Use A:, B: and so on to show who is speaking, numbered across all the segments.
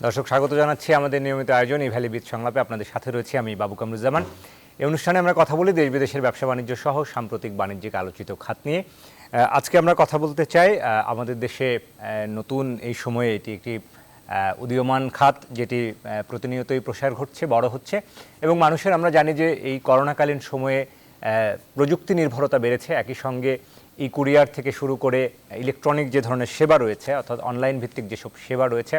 A: দর্শক স্বাগত জানাচ্ছি আমাদের নিয়মিত আয়োজন এই ভ্যালি বিচ সংলাপে। আপনাদের সাথে রয়েছে আমি বাবু কামরুজ্জামান। এই অনুষ্ঠানে আমরা কথা বলি দেশ বিদেশের ব্যবসা বাণিজ্য সহ সাম্প্রতিক বাণিজ্যিক আলোচিত খাত নিয়ে। আজকে আমরা কথা বলতে চাই আমাদের দেশে নতুন এই সময়ে এটি একটি উদীয়মান খাত, যেটি প্রতিনিয়তই প্রসার ঘটছে, বড় হচ্ছে এবং মানুষের, আমরা জানি যে এই করোনাকালীন সময়ে প্রযুক্তি নির্ভরতা বেড়েছে। একই সঙ্গে ই কুরিয়ার থেকে শুরু করে ইলেকট্রনিক যে ধরনের সেবা রয়েছে, অর্থাৎ অনলাইন ভিত্তিক যেসব সেবা রয়েছে,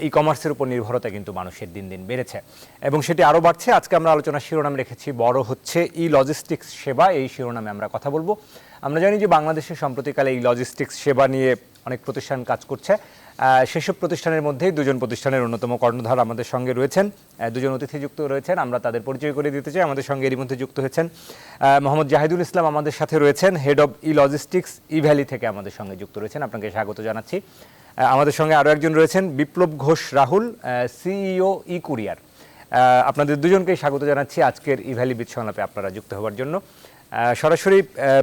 A: ই কমার্সের উপর নির্ভরতা কিন্তু মানুষের দিন দিন বেড়েছে এবং সেটি আরও বাড়ছে। আজকে আমরা আলোচনার শিরোনাম রেখেছি বড় হচ্ছে ই লজিস্টিক্স সেবা। এই শিরোনামে আমরা কথা বলবো। আমরা জানি যে বাংলাদেশে সম্প্রতিকালে এই লজিস্টিক্স সেবা নিয়ে অনেক প্রতিষ্ঠান কাজ করছে। সেসব প্রতিষ্ঠানের মধ্যেই দুজন প্রতিষ্ঠানের অন্যতম কর্ণধার আমাদের সঙ্গে রয়েছেন, দুজন অতিথি যুক্ত রয়েছেন। আমরা তাদের পরিচয় করে দিতে চাই। আমাদের সঙ্গে এরই মধ্যে যুক্ত হয়েছেন মোহাম্মদ জাহিদুল ইসলাম, আমাদের সাথে রয়েছেন, head of e logistics e valley থেকে আমাদের সঙ্গে যুক্ত রয়েছেন। আপনাকে স্বাগত জানাচ্ছি। আমাদের সঙ্গে আরও একজন রয়েছেন বিপ্লব ঘোষ রাহুল, সিইও ই কুরিয়ার। আপনাদের দুজনকেই স্বাগত জানাচ্ছি আজকের ই ভ্যালি বিচ সংলাপে আপনারা যুক্ত হওয়ার জন্য। সরাসরি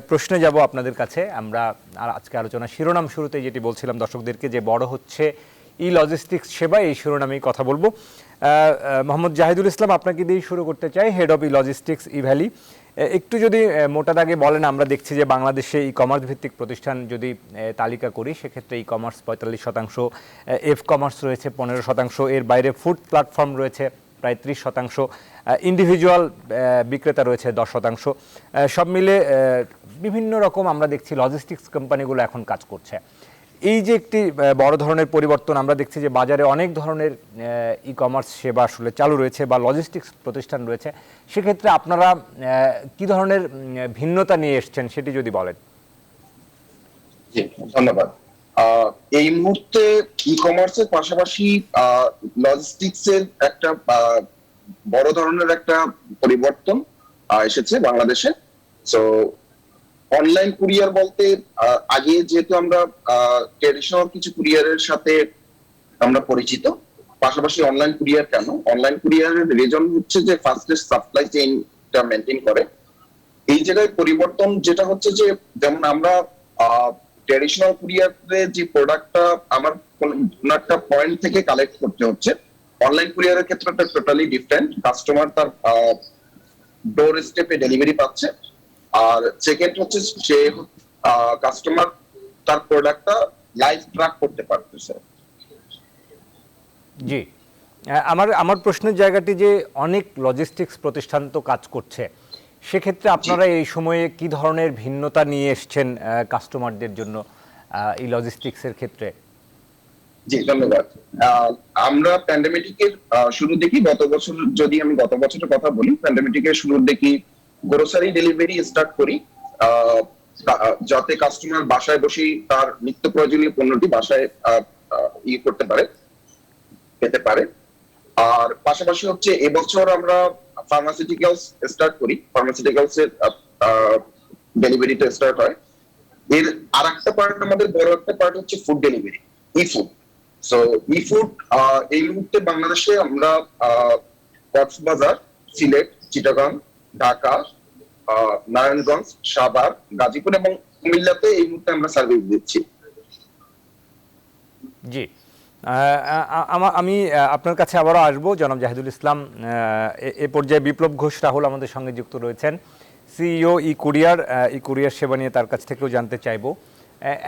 A: প্রশ্নে যাব আপনাদের কাছে। আমরা আজকে আলোচনার শিরোনাম শুরুতেই যেটি বলছিলাম দর্শকদেরকে, যে বড় হচ্ছে ই লজিস্টিক্স সেবা, এই শিরোনামেই কথা বলবো। মোহাম্মদ জাহিদুল ইসলাম, আপনাকে দিয়েই শুরু করতে চাই, head of e logistics e valley. একটু যদি মোটা দাগে বলেন, আমরা দেখছি যে বাংলাদেশে ই কমার্স ভিত্তিক প্রতিষ্ঠান যদি তালিকা করি, সেক্ষেত্রে ই কমার্স 45%, এফ কমার্স রয়েছে 15%, এর বাইরে ফুড প্ল্যাটফর্ম রয়েছে প্রায় 30%, ইন্ডিভিজুয়াল বিক্রেতা রয়েছে 10%। সব মিলে বিভিন্ন রকম আমরা দেখছি লজিস্টিক্স কোম্পানিগুলো এখন কাজ করছে। এই যে একটি বড় ধরনের পরিবর্তন, আমরা দেখছি যে বাজারে অনেক ধরনের ই কমার্স সেবা আসলে চালু রয়েছে বা লজিস্টিক্স প্রতিষ্ঠান রয়েছে। সেক্ষেত্রে আপনারা কি ধরনের ভিন্নতা নিয়ে এসছেন সেটি যদি বলেন।
B: জি, ধন্যবাদ। এই মুহূর্তে ই কমার্সের পাশাপাশি লজিস্টিক্স এর একটা বড় ধরনের একটা পরিবর্তন এসেছে বাংলাদেশে। সো অনলাইন কুরিয়ার বলতে আগে যেহেতু আমরা ট্রেডিশনাল কিছু কুরিয়ারের সাথে আমরা পরিচিত, পাশাপাশি অনলাইন কুরিয়ার কেন? অনলাইন কুরিয়ারের রিজন হচ্ছে যে ফাস্টেস্ট সাপ্লাই চেইনটা মেনটেন করে। এই জায়গায় পরিবর্তন যেটা হচ্ছে যে, যেমন আমরা ট্রেডিশনাল কুরিয়ারে যে প্রোডাক্টটা আমার কোন একটা পয়েন্ট থেকে কালেক্ট করতে হচ্ছে, অনলাইন কুরিয়ারের ক্ষেত্রে টোটালি ডিফারেন্ট। কাস্টমার তার ডোর স্টেপে ডেলিভারি পাচ্ছে। আর সেকেন্ড হচ্ছে সে কাস্টমার তার প্রোডাক্টটা লাইভ ট্র্যাক করতে পারতেছে।
A: জি, আমার প্রশ্নের জায়গাটি যে অনেক লজিস্টিক্স প্রতিষ্ঠান তো কাজ করছে, সেক্ষেত্রে আপনারা এই সময়ে কি ধরনের ভিন্নতা নিয়ে এসছেন কাস্টমারদের জন্য এই লজিস্টিক্সের ক্ষেত্রে?
B: জি, ধন্যবাদ। আমরা প্যান্ডেমিকের শুরু দেখি গত বছর, যদি আমি গত বছরের কথা বলি, প্যান্ডেমিকের শুরু দেখি গ্রোসারি ডেলিভারি স্টার্ট করি, যাতে কাস্টমার বাসায় বসেই তার নিত্য প্রয়োজনীয় পণ্যটি বাসায় করতে পারে, পেতে পারে। আর পাশাপাশি হচ্ছে এবছর আমরা ফার্মাসিউটিক্যালস স্টার্ট করি, ফার্মাসিউটিক্যালস এর ডেলিভারিটা স্টার্ট হয়। এর আরেকটা পার্ট, আমাদের বড় একটা পার্ট হচ্ছে ফুড ডেলিভারি, ই ফুড। সো ই ফুড এই মুহূর্তে বাংলাদেশে আমরা কক্সবাজার, সিলেট, চিটাগাং, ঢাকা, নারায়ণগঞ্জ, সাভার, গাজীপুর এবং কুমিল্লাতে এই মুহূর্তে আমরা সার্ভিস দিচ্ছি।
A: জি, আমি আপনার কাছে আবারও আসবো জনাব জাহিদুল ইসলাম। এ পর্যায়ে বিপ্লব ঘোষ রাহুল আমাদের সঙ্গে যুক্ত রয়েছেন, সিইও ই কুরিয়ার সেবা নিয়ে তার কাছ থেকেও জানতে চাইবো।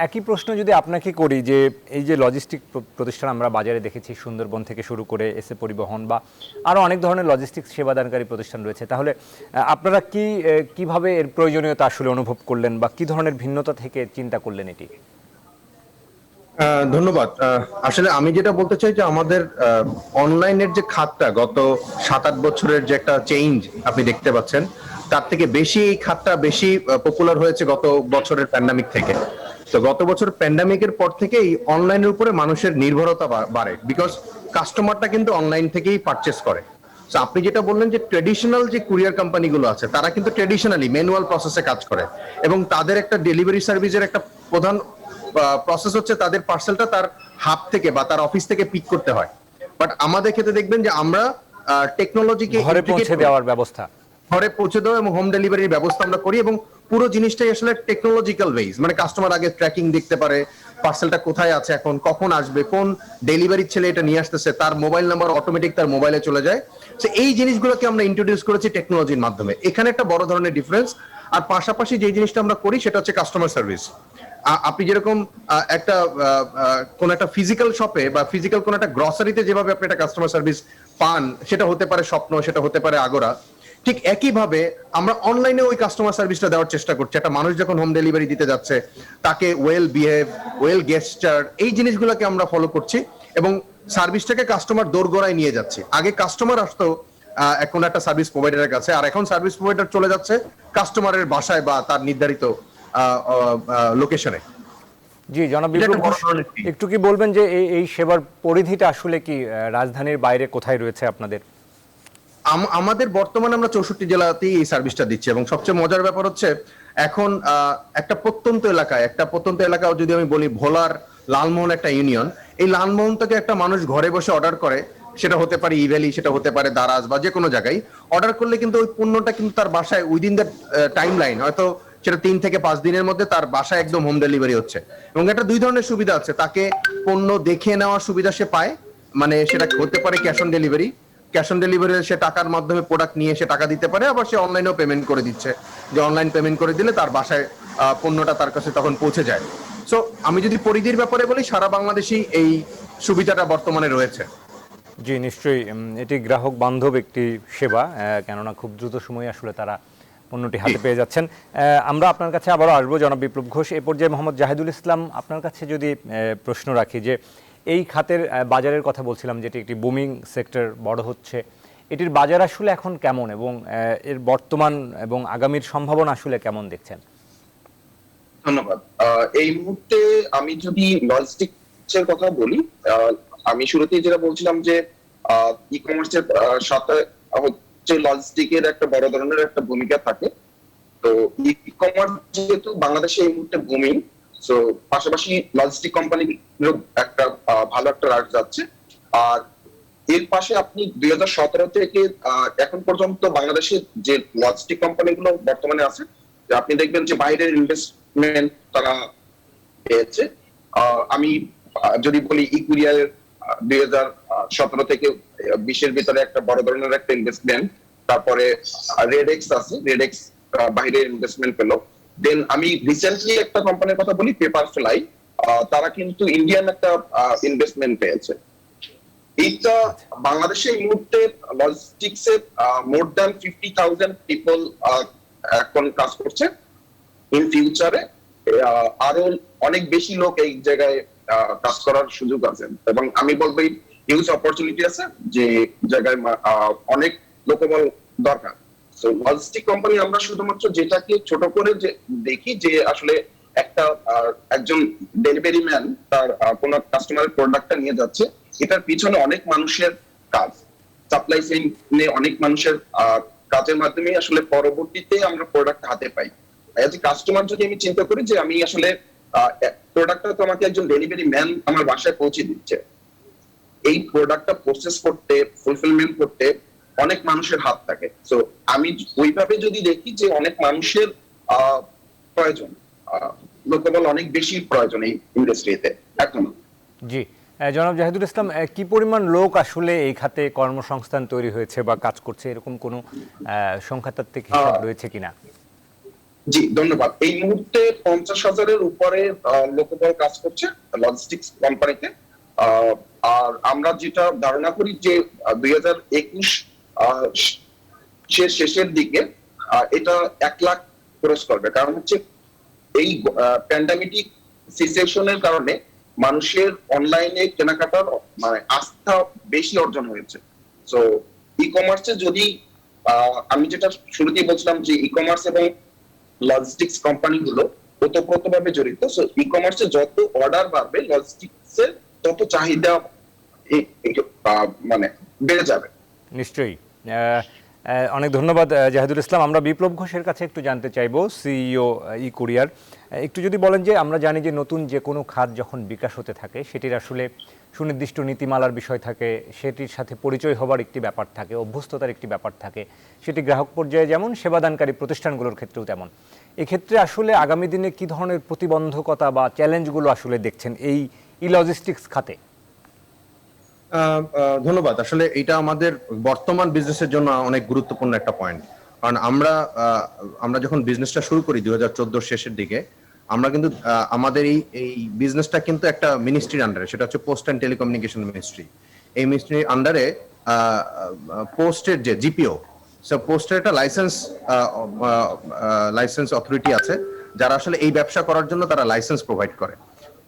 A: একই প্রশ্ন যদি আপনাকে করি, যে এই যে লজিস্টিক প্রতিষ্ঠান আমরা বাজারে দেখেছি, সুন্দরবন থেকে শুরু করে এসে পরিবহন বা আরও অনেক ধরনের লজিস্টিক্স সেবাদানকারী প্রতিষ্ঠান রয়েছে, তাহলে আপনারা কিভাবে এর প্রয়োজনীয়তা আসলে অনুভব করলেন বা কি ধরনের ভিন্নতা থেকে চিন্তা করলেন এটি?
C: ধন্যবাদ। আসলে আমি যেটা বলতে চাই যে আমাদের অনলাইনের যে খাতটা গত 7-8 বছরের যে একটা চেঞ্জ আপনি দেখতে পাচ্ছেন, তার থেকে বেশি এই খাতটা বেশি পপুলার হয়েছে গত বছরের প্যান্ডামিক থেকে। তো গত বছর প্যান্ডামিকের পর থেকে এই অনলাইনের উপরে মানুষের নির্ভরতা বাড়ে, বিকজ কাস্টমারটা কিন্তু অনলাইন থেকেই পারচেস করে। তো আপনি যেটা বললেন যে ট্রেডিশনাল যে কুরিয়ার কোম্পানিগুলো আছে, তারা কিন্তু ট্রেডিশনালি ম্যানুয়াল প্রসেসে কাজ করে এবং তাদের একটা ডেলিভারি সার্ভিসের একটা প্রধান প্রসেস হচ্ছে তাদের পার্সেলটা তার হাব থেকে বা তার অফিস থেকে পিক করতে হয়। বাট আমাদের ক্ষেত্রে দেখবেন যে আমরা টেকনোলজিকে
A: ঘরে পৌঁছে দেওয়ার ব্যবস্থা,
C: ঘরে পৌঁছে দেওয়া এবং হোম ডেলিভারির ব্যবস্থা আমরা করি এবং পুরো জিনিসটাই আসলে টেকনোলজিক্যাল বেস, মানে কাস্টমার আগে ট্র্যাকিং দেখতে পারে, পার্সেলটা কোথায় আছে, এখন কখন আসবে, কোন ডেলিভারি ছেলে এটা নিয়ে আসতেছে, তার মোবাইল নাম্বার অটোমেটিক তার মোবাইলে চলে যায়। তো এই জিনিসগুলোকে আমরা ইন্ট্রোডিউস করেছি টেকনোলজির মাধ্যমে, এখানে একটা বড় ধরনের ডিফারেন্স। আর পাশাপাশি যে জিনিসটা আমরা করি সেটা হচ্ছে কাস্টমার সার্ভিস। আপনি যেরকম একটা কোন একটা ফিজিক্যাল শপে বা ফিজিক্যাল কোন একটা গ্রসারিতে যেভাবে আপনি একটা কাস্টমার সার্ভিস পান, সেটা হতে পারে স্বপ্ন, সেটা হতে পারে আগোরা, ঠিক একইভাবে আমরা অনলাইনে ওই কাস্টমার সার্ভিসটা দেওয়ার চেষ্টা করছি। একটা মানুষ যখন হোম ডেলিভারি দিতে যাচ্ছে, তাকে ওয়েল বিহেভ, ওয়েল গেস্টার, এই জিনিসগুলোকে আমরা ফলো করছি এবং সার্ভিসটাকে কাস্টমার দোরগোড়ায় নিয়ে যাচ্ছে। আগে কাস্টমার আসতো এখন একটা সার্ভিস প্রোভাইডারের কাছে, আর এখন সার্ভিস প্রোভাইডার চলে যাচ্ছে কাস্টমারের বাসায় বা তার নির্ধারিত লোকেশনে।
A: জি জনাব
C: এটা একটা
A: বিপ্লব
C: বড়
A: ঘোষ,
C: ধরনের দিক।
A: একটু কি বলবেন যে এই সেবার পরিধিটা আসলে কি রাজধানীর বাইরে কোথায় রয়েছে আপনাদের?
C: আমাদের বর্তমানে আমরা 64 জেলাতেই এই সার্ভিসটা দিচ্ছি এবং সবচেয়ে মজার ব্যাপার হচ্ছে এখন একটা প্রত্যন্ত এলাকাও যদি আমি বলি, ভোলার লালমোহন একটা ইউনিয়ন, এই লালমোহন থেকে একটা মানুষ ঘরে বসে অর্ডার করে, সেটা হতে পারে ইভ্যালি, সেটা হতে পারে দারাজ বা যে কোনো জায়গায় অর্ডার করলে কিন্তু ওই পণ্যটা কিন্তু তার বাসায় উইদিন দ্য টাইম লাইন, হয়তো সেটা 3 থেকে 5 দিনের মধ্যে তার বাসায় একদম হোম ডেলিভারি হচ্ছে। এবং এটা দুই ধরনের সুবিধা আছে, তাকে পণ্য দেখে নেওয়ার সুবিধা সে পায়, মানে সেটা হতে পারে ক্যাশ অন ডেলিভারি, সে টাকার মাধ্যমে প্রোডাক্ট নিয়ে সে টাকা দিতে পারে, আবার সে অনলাইনেও পেমেন্ট করে দিচ্ছে, যে অনলাইন পেমেন্ট করে দিলে তার বাসায় পণ্যটা তার কাছে তখন পৌঁছে যায়। সো আমি যদি পরিধির ব্যাপারে বলি, সারা বাংলাদেশেই এই সুবিধাটা বর্তমানে রয়েছে।
A: জি নিশ্চয়ই, এটি গ্রাহক বান্ধব একটি সেবা, কেননা খুব দ্রুত সময়ে আসলে তারা পণ্যটি হাতে পেয়ে যাচ্ছেন। আমরা আপনার কাছে আবারও আসবো জনাব বিপ্লব ঘোষ। এ পর্যায়ে মোহাম্মদ জাহিদুল ইসলাম, আপনার কাছে যদি প্রশ্ন রাখি যে এই খাতের বাজারের কথা বলছিলাম, যেটি একটি বুমিং সেক্টর, বড় হচ্ছে, এটির বাজার আসলে এখন কেমন এবং এর বর্তমান এবং আগামীর সম্ভাবনা আসলে কেমন দেখছেন?
B: ধন্যবাদ। এই মুহূর্তে আমি যদি লজিস্টিক্স এর কথা বলি, আমি শুরুতেই যেটা বলছিলাম যে ই কমার্সের সাথে হচ্ছে লজিস্টিকের একটা বড় ধরনের একটা ভূমিকা থাকে। তো ই কমার্স যেহেতু বাংলাদেশে এই মুহূর্তে বুমিং, সো পাশাপাশি লজিস্টিক কোম্পানিরও একটা ভালো একটা রাশ যাচ্ছে। আর এর পাশে আপনি 2017 থেকে এখন পর্যন্ত বাংলাদেশে যে লজিস্টিক কোম্পানিগুলো বর্তমানে আছে, আপনি দেখবেন যে বাইরের ইনভেস্টমেন্ট তারা পেয়েছে। আমি যদি বলি ই কুরিয়ারের 2017 থেকে 20-এর ভিতরে একটা বড় ধরনের একটা ইনভেস্টমেন্ট, তারপরে রেডেক্স আছে, রেডেক্স বাইরের ইনভেস্টমেন্ট পেলো। দেন আমি রিসেন্টলি একটা কোম্পানির কথা বলি, পেপার ফ্লাই, তারা কিন্তু ইন্ডিয়ান একটা ইনভেস্টমেন্ট পেয়েছে। এইটা বাংলাদেশে এই মুহূর্তে লজিস্টিক্স এ মোর দ্যান 50,000 পিপল এখন কাজ করছে। ইন ফিউচারে আরো অনেক বেশি লোক এই জায়গায় কাজ করার সুযোগ আছে এবং আমি বলবো হিউজ অপরচুনিটি আছে, যে জায়গায় অনেক লোকবল দরকার। তো লজিস্টিক কোম্পানি আমরা শুধুমাত্র যেটাকে ছোট করে যে দেখি, যে আসলে একটা একজন ডেলিভারি ম্যান তার কোন কাস্টমারের প্রোডাক্টটা নিয়ে যাচ্ছে, এটার পিছনে অনেক মানুষের কাজ, সাপ্লাই চেইনে অনেক মানুষের কাজের মাধ্যমে আসলে পরবর্তীতে আমরা প্রোডাক্ট হাতে পাই। এজ এ কাস্টমার যদি আমি চিন্তা করি যে আমি আসলে প্রোডাক্টটা তো আমাকে একজন ডেলিভারি ম্যান আমার বাসায় পৌঁছে দিচ্ছে, এই প্রোডাক্টটা প্রসেস করতে, ফুলফিলমেন্ট করতে অনেক মানুষের হাত থাকে। তো আমি ওইভাবে যদি দেখি যে অনেক মানুষের প্রয়োজন, লোকবল অনেক বেশি প্রয়োজন এই ইন্ডাস্ট্রিতে এখন।
A: জি জনাব জাহিদুল ইসলাম, কি পরিমাণ লোক আসলে এই খাতে কর্মসংস্থান তৈরি হয়েছে বা কাজ করছে, এরকম কোনো সংখ্যাতাত্ত্বিক হিসাব রয়েছে কিনা?
B: জি ধন্যবাদ। এই মুহূর্তে 50,000-এর উপরে লোকবল কাজ করছে লজিস্টিক্স কোম্পানিতে। আর আমরা যেটা ধারণা করি যে 2021 শেষের দিকে এটা 1 লাখ ক্রস করবে, কারণ হচ্ছে এই প্যান্ডামিক সিচুয়েশনের কারণে মানুষের অনলাইনে কেনাকাটার মানে আস্থা বেশি অর্জন হয়েছে। সো ই কমার্সে যদি আমি যেটা শুরুতেই বলছিলাম যে ই কমার্স এবং লজিস্টিক্স কোম্পানিগুলো ওতপ্রোতভাবে জড়িত। সো ই কমার্সে যত অর্ডার বাড়বে, লজিস্টিক্সের তত চাহিদা মানে বেড়ে যাবে।
A: নিশ্চয়ই। অনেক ধন্যবাদ জাহিদুল ইসলাম। আমরা বিপ্লব ঘোষের কাছে একটু জানতে চাইবো, সিইও ই কুরিয়ার, একটু যদি বলেন যে আমরা জানি যে নতুন যে কোনো খাত যখন বিকাশ হতে থাকে সেটির আসলে সুনির্দিষ্ট নীতিমালার বিষয় থাকে, সেটির সাথে পরিচয় হবার একটি ব্যাপার থাকে, অভ্যস্ততার একটি ব্যাপার থাকে, সেটি গ্রাহক পর্যায়ে যেমন সেবাদানকারী প্রতিষ্ঠানগুলোর ক্ষেত্রেও তেমন। এক্ষেত্রে আসলে আগামী দিনে কি ধরনের প্রতিবন্ধকতা বা চ্যালেঞ্জগুলো আসলে দেখছেন এই ই লজিস্টিক্স খাতে?
C: ধন্যবাদ। আসলে এটা আমাদের বর্তমান বিজনেসের জন্য অনেক গুরুত্বপূর্ণ একটা পয়েন্ট। কারণ আমরা যখন বিজনেসটা শুরু করি 2014 শেষের দিকে, আমরা কিন্তু আমাদের এই বিজনেসটা কিন্তু একটা মিনিস্ট্রির আন্ডারে, সেটা হচ্ছে পোস্ট অ্যান্ড টেলিকমিউনিকেশন মিনিস্ট্রি। এই মিনিস্ট্রির আন্ডারে পোস্টের যে জিপিও, পোস্টের একটা লাইসেন্স অথরিটি আছে, যারা আসলে এই ব্যবসা করার জন্য তারা লাইসেন্স প্রোভাইড করে।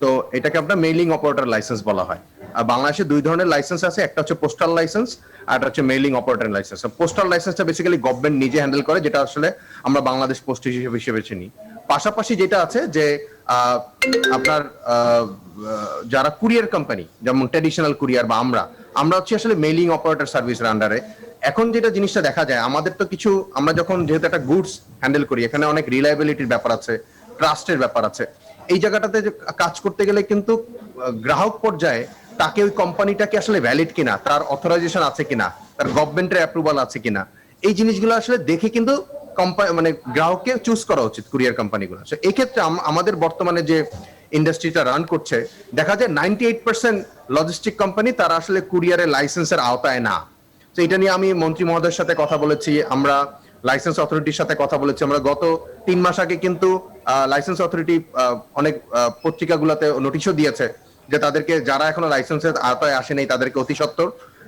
C: তো এটাকে আপনার মেইলিং অপারেটর লাইসেন্স বলা হয়। আর বাংলাদেশে দুই ধরনের লাইসেন্স আছে, একটা হচ্ছে পোস্টাল লাইসেন্স আর একটা হচ্ছে মেইলিং অপারেটর লাইসেন্স। পোস্টাল লাইসেন্সটা বেসিক্যালি গভর্নমেন্ট নিজে হ্যান্ডেল করে, যেটা আসলে আমরা বাংলাদেশ পোস্ট হিসেবে চিনি। পাশাপাশি যেটা আছে যে আপনার যারা কুরিয়ার কোম্পানি, যেমন ট্র্যাডিশনাল কুরিয়ার বা আমরা হচ্ছে আসলে মেইলিং অপারেটর সার্ভিসের আন্ডারে। এখন যেটা জিনিসটা দেখা যায়, আমাদের তো কিছু, আমরা যখন যেহেতু একটা গুডস হ্যান্ডেল করি, এখানে অনেক রিলায়েবিলিটির ব্যাপার আছে, ট্রাস্টের ব্যাপার আছে। এই জায়গাটাতে কাজ করতে গেলে কিন্তু গ্রাহক পর্যায়ে তাকে ওই কোম্পানিটাকে আসলে ভ্যালিড কিনা, তার অথরাইজেশন আছে কিনা, তার গভর্নমেন্টের অ্যাপ্রুভাল আছে কিনা, এই জিনিসগুলো আসলে দেখে কিন্তু মানে গ্রাহককে চুজ করা উচিত কুরিয়ার কোম্পানিগুলো। এই ক্ষেত্রে আমাদের বর্তমানে যে ইন্ডাস্ট্রিটা রান করছে, দেখা যায় 98% লজিস্টিক কোম্পানি তারা আসলে কুরিয়ারের লাইসেন্সের আওতায় না। তো এটা নিয়ে আমি মন্ত্রী মহোদয়ের সাথে কথা বলেছি, আমরা লাইসেন্স অথরিটির সাথে কথা বলেছি। আমরা গত 3 মাস আগে কিন্তু লাইসেন্স অথরিটি অনেক পত্রিকাগুলোতে নোটিশও দিয়েছে যে তাদেরকে, যারা এখনো লাইসেন্সের আওতায় আসে নাই, তাদেরকে অতি সত্বর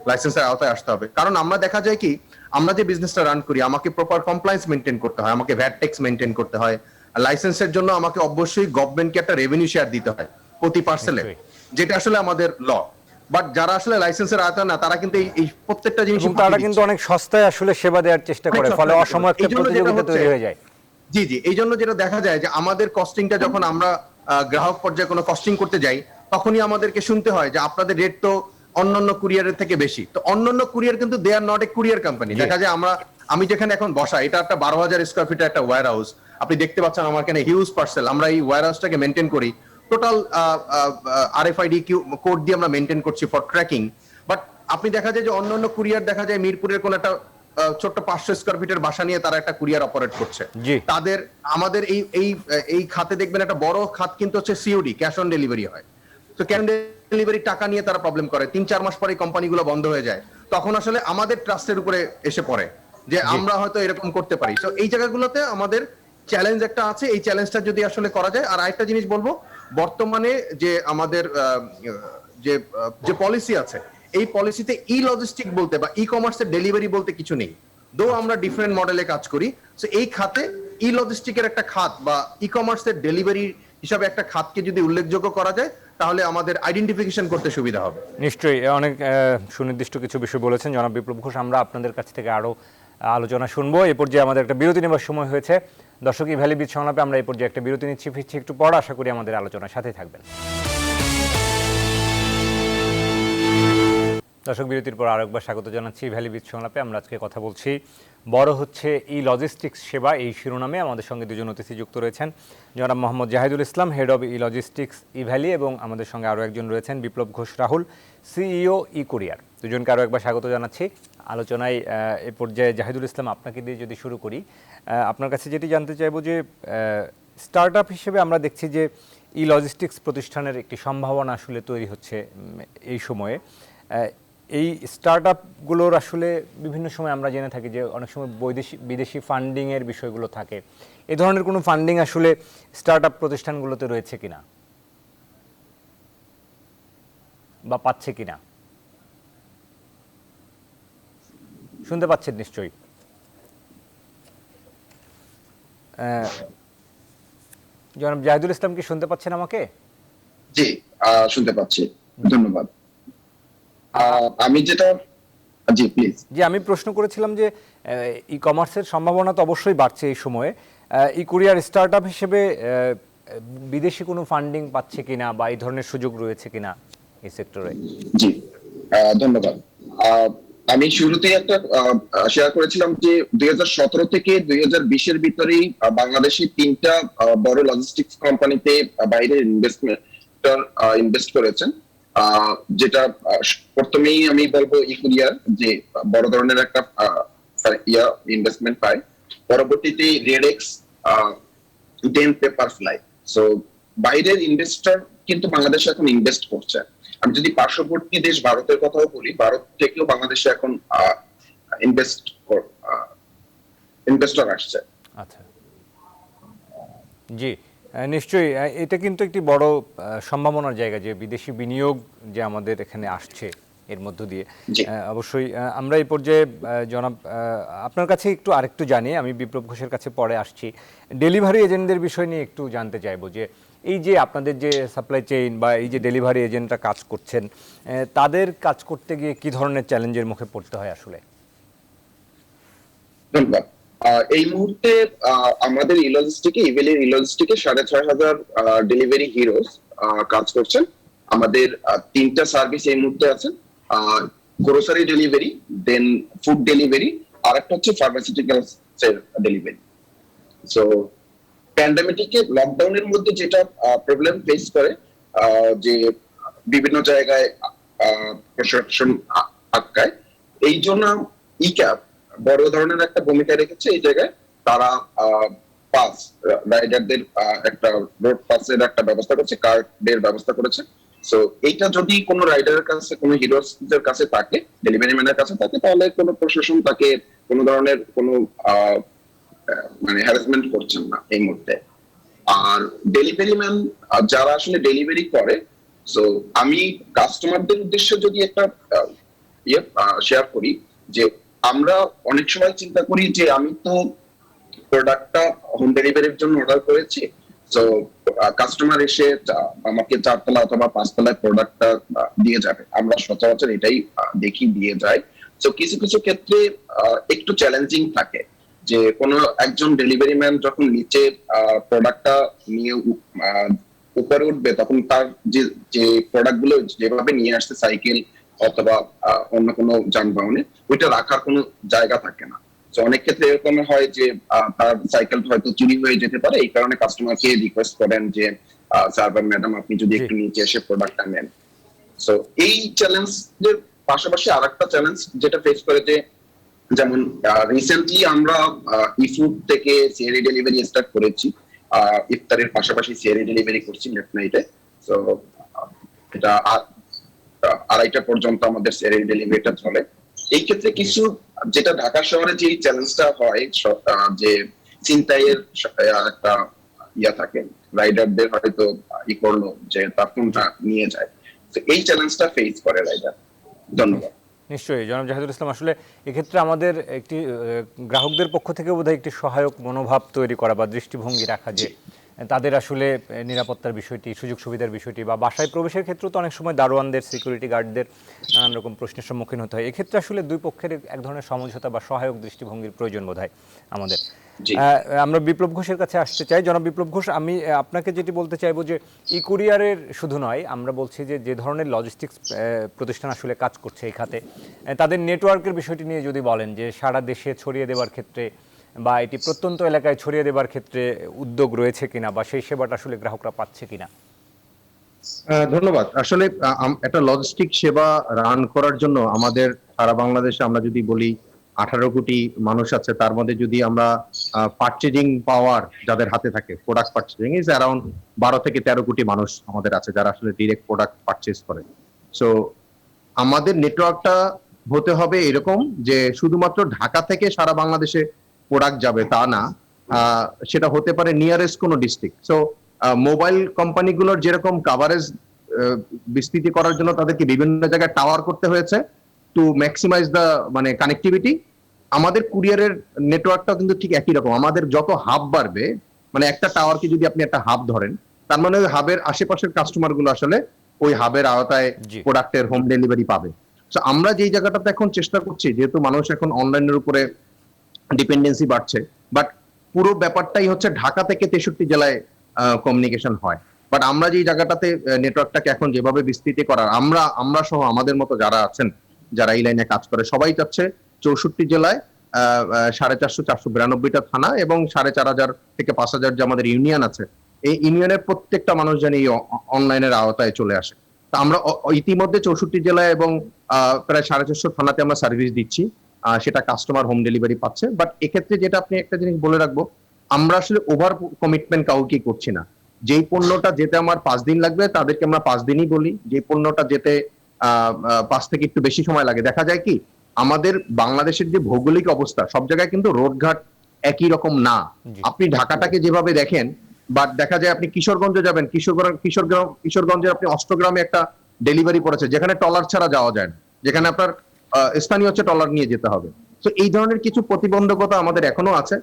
C: লাইসেন্সের আওতায় আসতে হবে। কারণ আমরা দেখা যায় কি, আমরা যে বিজনেসটা রান করি, আমাকে প্রপার কমপ্লায়েন্স মেনটেন করতে হয়, আমাকে ভ্যাট ট্যাক্স মেনটেন করতে হয়। লাইসেন্সের জন্য আমাকে অবশ্যই গভর্নমেন্টকে একটা রেভিনিউ শেয়ার দিতে হয় প্রতি পার্সেলে, যেটা আসলে আমাদের ল। বাট যারা আসলে লাইসেন্সের আওতায় না, তারা কিন্তু এই প্রত্যেকটা জিনিস,
A: তারা কিন্তু অনেক সস্তায় আসলে সেবা দেওয়ার চেষ্টা করে, ফলে অসময়ে একটা প্রতিযোগিতা তৈরি হয়ে যায়।
C: জি জি, এই জন্য যেটা দেখা যায় যে আমাদের কস্টিংটা যখন আমরা গ্রাহক পর্যায়ে কোনো কস্টিং করতে যাই, তখনই আমাদেরকে শুনতে হয় যে আপনাদের রেট তো অন্যান্য কুরিয়ারের থেকে বেশি। তো অন্যান্য কুরিয়ার কিন্তু they are not a courier company. দেখা যায় আমি যেখানে এখন বসা, এটা একটা 12,000 স্কয়ার ফিটের একটা ওয়্যার হাউস। আপনি দেখতে পাচ্ছেন আমার এখানে হিউজ পার্সেল। আমরা এই ওয়্যার হাউসটাকে মেনটেন করি, টোটাল RFID কোড দিয়ে আমরা মেনটেন করছি ফর ট্র্যাকিং। বাট আপনি দেখা যায় যে অন্যান্য কুরিয়ার, দেখা যায় মিরপুরের কোন একটা ছোট্ট 500 স্কয়ার ফিটের বাসা নিয়ে তারা একটা কুরিয়ার অপারেট করছে। আমাদের এই খাতে দেখবেন একটা বড় খাত কিন্তু হচ্ছে COD, ক্যাশ অন ডেলিভারি হয়। তো ক্যাশ অন ডেলিভারি টাকা নিয়ে তারা প্রবলেম করে, 3-4 মাস পরে কোম্পানিগুলো বন্ধ হয়ে যায়। তখন আসলে আমাদের ট্রাস্টের উপরে এসে পড়ে যে আমরা হয়তো এরকম করতে পারি। তো এই জায়গাগুলোতে আমাদের চ্যালেঞ্জ একটা আছে, এই চ্যালেঞ্জটা যদি আসলে করা যায়। আর আরেকটা জিনিস বলবো, বর্তমানে যে আমাদের যে পলিসি আছে, এই পলিসিতে ই লজিস্টিক বলতে বা ই কমার্সের ডেলিভারি বলতে কিছু নেই। দো আমরা ডিফারেন্ট মডেলে কাজ করি, সো এই খাতে ই লজিস্টিকের একটা খাত বা ই কমার্সের ডেলিভারি হিসাবে একটা খাতকে যদি উল্লেখযোগ্য করা যায়, তাহলে আমাদের আইডেন্টিফিকেশন করতে সুবিধা হবে।
A: নিশ্চয়ই, অনেক সুনির্দিষ্ট কিছু বিষয় বলেছেন জনাব বিপ্লব ঘোষ। আমরা আপনাদের কাছ থেকে আরো আলোচনা শুনবো। এই পর্যায়ে আমাদের একটা বিরতি নেবার সময় হয়েছে। দর্শক, এই ভ্যালি বিচ সংলাপে আমরা এই পর্যায়ে একটা বিরতি নিচ্ছি, ফিরছি একটু পর। আশা করি আমাদের আলোচনার সাথে থাকবেন। দর্শক, বিরতির পর আরেকবার স্বাগত জানাচ্ছি ভ্যালি বিচ সংলাপে। আমরা আজকে কথা বলছি বড় হচ্ছে ই লজিস্টিক্স সেবা, এই শিরোনামে। আমাদের সঙ্গে দুজন অতিথি যুক্ত রয়েছেন, জনাব Mohammad Zahidul Islam, head of e logistics e valley, এবং আমাদের সঙ্গে আরও একজন রয়েছেন Biplob Ghosh Rahul, CEO e courier. দুজনকে আরও একবার স্বাগত জানাচ্ছি আলোচনায়। এ পর্যায়ে জাহিদুল ইসলাম, আপনাকে দিয়ে যদি শুরু করি, আপনার কাছে যেটি জানতে চাইবো যে স্টার্ট আপ হিসেবে আমরা দেখছি যে ই লজিস্টিক্স প্রতিষ্ঠানের একটি সম্ভাবনা আসলে তৈরি হচ্ছে এই সময়ে। এই স্টার্ট আপগুলোর আসলে বিভিন্ন সময় আমরা জেনে থাকি যে অনেক সময় বিদেশি ফান্ডিংয়ের বিষয়গুলো থাকে। এই ধরনের কোনো ফান্ডিং আসলে স্টার্ট আপ প্রতিষ্ঠানগুলোতে রয়েছে কিনা বা পাচ্ছে কিনা? শুনতে পাচ্ছেন নিশ্চয়ই? জনাব জাহিদুল ইসলাম, কি শুনতে পাচ্ছেন আমাকে?
B: জি, শুনতে পাচ্ছি। ধন্যবাদ।
A: আমি প্রশ্ন করেছিলাম যে ই কমার্সের সম্ভাবনা তো অবশ্যই বাড়ছে এই সময়ে। ই কুরিয়ার স্টার্ট আপ হিসেবে বিদেশি কোনো ফান্ডিং পাচ্ছে কিনা বা এই ধরনের সুযোগ রয়েছে কিনা এই সেক্টরে?
B: জি, ধন্যবাদ। আমি শুরুতেই একটা শেয়ার করেছিলাম যে 2017 থেকে 2020-এর ভিতরেই বাংলাদেশে 3টা বড় লজিস্টিক্স কোম্পানিতে বাইরের ইনভেস্ট করেছেন। যেটা প্রথমেই আমি বলবো ই কুরিয়ার, যে বড় ধরনের একটা ইনভেস্টমেন্ট পায়। পরবর্তীতে রেডেক্স, দেন পেপার ফ্লাই। সো বাইরের ইনভেস্টর কিন্তু বাংলাদেশে এখন ইনভেস্ট করছে। আমি যদি পার্শ্ববর্তী দেশ ভারতের কথাও বলি, ভারত থেকেও বাংলাদেশে এখন ইনভেস্টর আসছে।
A: আচ্ছা, জি, নিশ্চয়ই এটা কিন্তু একটি বড় সম্ভাবনার জায়গা যে বিদেশি বিনিয়োগ যে আমাদের এখানে আসছে এর মধ্য দিয়ে।
B: জি।
A: অবশ্যই আমরা এই পর্যায়ে জনাব আপনার কাছে একটু আরেকটু জানি, আমি বিপ্লব ঘোষের কাছে পরে আসছি। ডেলিভারি এজেন্টদের বিষয় নিয়ে একটু জানতে চাইবো যে এই যে আপনাদের যে সাপ্লাই চেইন বা এই যে ডেলিভারি এজেন্টরা কাজ করছেন, তাদের কাজ করতে গিয়ে কি ধরনের চ্যালেঞ্জের মুখে পড়তে হয় আসলে?
B: ধন্যবাদ। এই মুহূর্তে আমাদের ইভেলের লজিস্টিকে 6,500 ডেলিভারি হিরোজ কাজ করছেন। আমাদের 3টা সার্ভিস এই মুহূর্তে আছে, গ্রোসারি ডেলিভারি, দেন ফুড ডেলিভারি, আর একটা হচ্ছে ফার্মাসিউটিক্যালস এর ডেলিভারি। সো প্যান্ডেমিকে লকডাউনের মধ্যে যেটা প্রবলেম ফেস করে, যে বিভিন্ন জায়গায় প্রশাসন আটকায়, এই জন্য ইক্যাব বড় ধরনের একটা ভূমিকা রেখেছে এই জায়গায়। তারা পাস রাইডারদের একটা রোড পাসের একটা ব্যবস্থা করেছে, কার্ডের ব্যবস্থা করেছে। সো এইটা যদি কোনো রাইডারের কাছে, কোনো হিরোদের কাছে থাকে, ডেলিভারি ম্যানের কাছে থাকে, তাহলে কোনো প্রশাসন তাকে কোনো ধরনের কোনো মানে হ্যারাসমেন্ট করছেন না এই মুহূর্তে। আর ডেলিভারি ম্যান যারা আসলে ডেলিভারি করে, সো আমি কাস্টমারদের উদ্দেশ্যে যদি একটা শেয়ার করি, যে আমরা অনেক সময় চিন্তা করি যে আমি তো প্রোডাক্টটা হোম ডেলিভারির জন্য অর্ডার করেছি, তো কাস্টমার এসে আমাকে 4তলা অথবা 5তলায় প্রোডাক্টটা দিয়ে যাবে, আমরা সচরাচর এটাই দেখি দিয়ে যায়। তো কিছু কিছু ক্ষেত্রে একটু চ্যালেঞ্জিং থাকে যে কোনো একজন ডেলিভারি ম্যান যখন নিচে প্রোডাক্টটা নিয়ে উপরে উঠবে, তখন তার যে যে প্রোডাক্ট গুলো যেভাবে নিয়ে আসছে সাইকেল অথবা অন্য কোনো যানবাহনে, ওইটা রাখার কোনো জায়গা থাকে না। তো অনেক ক্ষেত্রে এরকম হয় যে তার সাইকেল হয়তো চুরি হয়ে যেতে পারে, এই কারণে কাস্টমারকে রিকোয়েস্ট করেন যে সার্ভার ম্যাডাম আপনি যদি একটু নিচে এসে প্রোডাক্টটা নেন। সো এই চ্যালেঞ্জের পাশাপাশি আরেকটা চ্যালেঞ্জ যেটা ফেস করে, যে যেমন রিসেন্টলি আমরা ইফুড থেকে সিএরি ডেলিভারি স্টার্ট করেছি, ইফতারের পাশাপাশি সিএরি ডেলিভারি করছি লেট নাইটে। সো এটা 2:30 পর্যন্ত আমাদের সিএরি ডেলিভারিটা চলে। এই ক্ষেত্রে কিছু যেটা ঢাকা শহরে যে চ্যালেঞ্জটা হয়, যে ছিনতাইয়ের একটা থাকে, রাইডারদের হয়তো করলো যে তার ফোনটা নিয়ে যায়, তো এই চ্যালেঞ্জটা ফেস করে রাইডার। ধন্যবাদ।
A: নিশ্চয়ই জনাব জাহিদুল ইসলাম, আসলে এক্ষেত্রে আমাদের একটি গ্রাহকদের পক্ষ থেকে বোধহয় একটি সহায়ক মনোভাব তৈরি করা বা দৃষ্টিভঙ্গি রাখা, যে তাদের আসলে নিরাপত্তার বিষয়টি, সুযোগ সুবিধার বিষয়টি, বা বাসায় প্রবেশের ক্ষেত্রে তো অনেক সময় দারোয়ানদের, সিকিউরিটি গার্ডদের নানান রকম প্রশ্নের সম্মুখীন হতে হয়। এক্ষেত্রে আসলে দুই পক্ষের এক ধরনের সমঝোতা বা সহায়ক দৃষ্টিভঙ্গির প্রয়োজন বোধ হয় আমাদের। আমরা বিপ্লব ঘোষের কাছে আসতে চাই। জনাব বিপ্লব ঘোষ, আমি আপনাকে যেটি বলতে চাইবো যে ই কুরিয়ারের শুধু নয়, আমরা বলছি যে যে ধরনের লজিস্টিক্স প্রতিষ্ঠান আসলে কাজ করছে এই খাতে, তাদের নেটওয়ার্কের বিষয়টি নিয়ে যদি বলেন, যে সারা দেশে ছড়িয়ে দেওয়ার ক্ষেত্রে বা এটি প্রত্যন্ত এলাকায় ছড়িয়ে দেওয়ার ক্ষেত্রে উদ্যোগ রয়েছে কিনা, বা সেই সেবাটা আসলে গ্রাহকরা পাচ্ছে কিনা?
C: ধন্যবাদ। আসলে একটা লজিস্টিক সেবা রান করার জন্য আমাদের সারা বাংলাদেশে আমরা যদি বলি 18 কোটি মানুষ আছে, তার মধ্যে যদি আমরা পারচেজিং পাওয়ার যাদের হাতে থাকে, প্রোডাক্ট পারচেজিং ইজ অ্যারাউন্ড 12 থেকে 13 কোটি মানুষ আমাদের আছে যারা আসলে ডিরেক্ট প্রোডাক্ট পারচেজ করে। সো আমাদের নেটওয়ার্কটা হতে হবে এরকম যে শুধুমাত্র ঢাকা থেকে সারা বাংলাদেশে প্রোডাক্ট যাবে তা না, সেটা হতে পারে নিয়ারেস্ট কোনো ডিস্ট্রিক্ট। সো মোবাইল কোম্পানিগুলোর যেরকম কাভারেজ বিস্তৃতি করার জন্য তাদেরকে বিভিন্ন জায়গায় টাওয়ার করতে হয়েছে টু ম্যাক্সিমাইজ দ্য মানে কানেক্টিভিটি, আমাদের কুরিয়ারের নেটওয়ার্কটা কিন্তু ঠিক একই রকম। আমাদের যত হাব বাড়বে, মানে একটা টাওয়ারকে যদি আপনি একটা হাব ধরেন, তার মানে ওই হাবের আশেপাশের কাস্টমার গুলো আসলে ওই হাবের আওতায় প্রোডাক্টের হোম ডেলিভারি পাবে। তো আমরা যেই জায়গাটাতে এখন চেষ্টা করছি, যেহেতু মানুষ এখন অনলাইনের উপরে ডিপেন্ডেন্সি বাড়ছে, বাট পুরো ব্যাপারটাই হচ্ছে ঢাকা থেকে 63 জেলায় কমিউনিকেশন হয়। বাট আমরা যে জায়গাটাতে নেটওয়ার্কটাকে এখন যেভাবে বিস্তৃতি করার, আমরা সহ আমাদের মতো যারা আছেন, যারা এই লাইনে কাজ করে, সবাই চাচ্ছে 64 জেলায় 450-492টা থানা এবং 4,500 থেকে 5,000 যে আমাদের ইউনিয়ন আছে, এই ইউনিয়নের প্রত্যেকটা মানুষ জানি অনলাইনের আওতায় চলে আসে। তা আমরা ইতিমধ্যে 64 জেলায় এবং প্রায় 450 থানাতে আমরা সার্ভিস দিচ্ছি, সেটা কাস্টমার হোম ডেলিভারি পাচ্ছে। বাট এক্ষেত্রে যেটা আপনি একটা জিনিস বলে রাখবো, আমরা আসলে ওভার কমিটমেন্ট কাউকে করছি না। যেই পণ্যটা যেতে আমার 5 দিন লাগবে তাদেরকে আমরা 5 দিনই বলি, যে পণ্যটা যেতে 5 থেকে একটু বেশি সময় লাগে। দেখা যায় কি আমাদের বাংলাদেশের যে ভৌগোলিক অবস্থা সব জায়গায় কিন্তু রোডঘাট একই রকম না।
A: জি।
C: আপনি ঢাকাটাকে যেভাবে দেখেন, বাট দেখা যায় আপনি কিশোরগঞ্জে যাবেন, কিশোরগঞ্জের আপনি অষ্টগ্রামে একটা ডেলিভারি পড়েছে যেখানে টলার ছাড়া যাওয়া যায় না, যেখানে আপনার স্থানীয় হচ্ছে টলার নিয়ে যেতে হবে। তো এই ধরনের কিছু প্রতিবন্ধকতা আমাদের এখনো আছে।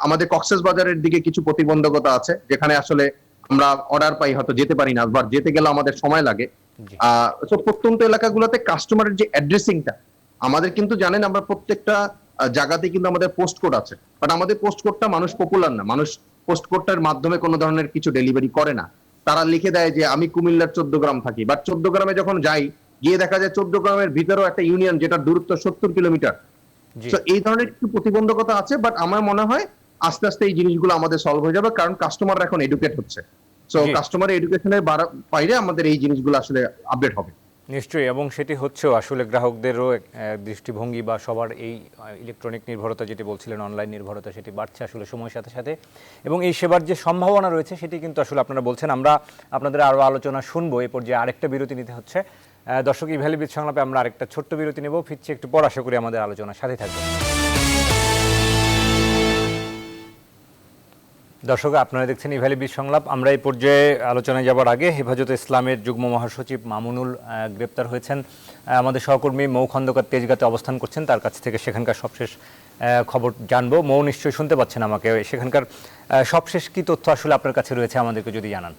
C: আমাদের কক্সবাজারের দিকে কিছু প্রতিবন্ধকতা আছে যেখানে আসলে আমরা অর্ডার পাই, হয়তো যেতে পারি না, বা যেতে গেলে আমাদের সময় লাগে।
A: জি।
C: তো প্রত্যন্ত এলাকাগুলোতে কাস্টমারের যে অ্যাড্রেসিংটা আমাদের কিন্তু জানেন, আমরা প্রত্যেকটা জায়গাতে কিন্তু আমাদের পোস্ট কোড আছে, বাট আমাদের পোস্ট কোডটা মানুষ পপুলার না, মানুষ পোস্ট কোডটার মাধ্যমে কোনো ধরনের কিছু ডেলিভারি করে না। তারা লিখে দেয় যে আমি কুমিল্লার 14 গ্রাম থাকি, বাট 14 গ্রামে যখন যাই গিয়ে দেখা যায় 14 গ্রামের ভিতরেও একটা ইউনিয়ন যেটা দূরত্ব 70 কিলোমিটার।
A: জি।
C: তো এই ধরনের কিছু প্রতিবন্ধকতা আছে, বাট আমার মনে হয় আস্তে আস্তে এই জিনিসগুলো আমাদের সলভ হয়ে যাবে, কারণ কাস্টমার এখন এডুকেট হচ্ছে। সো
A: জি।
C: কাস্টমার এডুকেশনের বাইরে আমাদের এই জিনিসগুলো আসলে আপডেট হবে।
A: নিশ্চয়ই, এবং সেটি হচ্ছেও আসলে গ্রাহকদেরও দৃষ্টিভঙ্গি বা সবার এই ইলেকট্রনিক নির্ভরতা যেটি বলছিলেন, অনলাইন নির্ভরতা, সেটি বাড়ছে আসলে সময়ের সাথে সাথে, এবং এই সেবার যে সম্ভাবনা রয়েছে সেটি কিন্তু আসলে আপনারা বলছেন। আমরা আপনাদের আরও আলোচনা শুনবো, এই পর্যায়ে আরেকটা বিরতি নিতে হচ্ছে। দর্শক, ই ভ্যালি বিচ সংলাপে আমরা আরেকটা ছোট্ট বিরতি নেব, ফিরছি একটু পর, আশা করি আমাদের আলোচনার সাথে থাকবেন। দর্শক, আপনারা দেখছেন ই ভ্যালি বিচ সংলাপ। আমরা এই পর্যায়ে আলোচনায় যাবার আগে হেফাজতে ইসলামের যুগ্ম মহাসচিব মামুনুল গ্রেপ্তার হয়েছেন। আমাদের সহকর্মী মৌ খন্দকার তেজগাঁতে অবস্থান করছেন, তার কাছ থেকে সেখানকার সবশেষ খবর জানবো। মৌ নিশ্চয়ই শুনতে পাচ্ছেন আমাকে, সেখানকার সবশেষ কি তথ্য আসলে আপনার কাছে রয়েছে আমাদেরকে যদি জানান।